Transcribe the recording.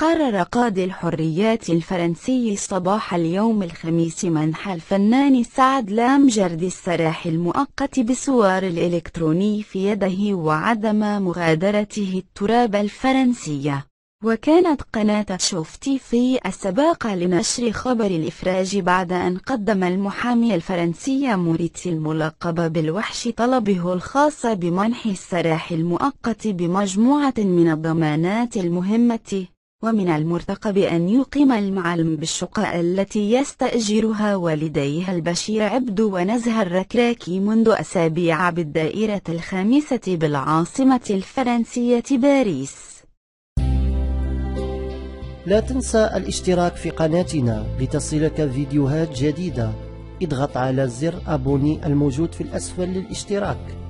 قرر قاضي الحريات الفرنسي صباح اليوم الخميس منح الفنان سعد لامجردي السراح المؤقت بالصور الإلكتروني في يده وعدم مغادرته التراب الفرنسية. وكانت قناة شوف تيفي السباقة لنشر خبر الإفراج بعد أن قدم المحامي الفرنسي موريتي الملقب بالوحش طلبه الخاص بمنح السراح المؤقت بمجموعة من الضمانات المهمة. ومن المرتقب أن يقيم المعلم بالشقة التي يستأجرها والديه البشير عبدو ونزه الركراكي منذ أسابيع بالدائرة الخامسة بالعاصمة الفرنسية باريس. لا تنسى الاشتراك في قناتنا لتصلك فيديوهات جديدة. اضغط على زر أبوني الموجود في الأسفل للاشتراك.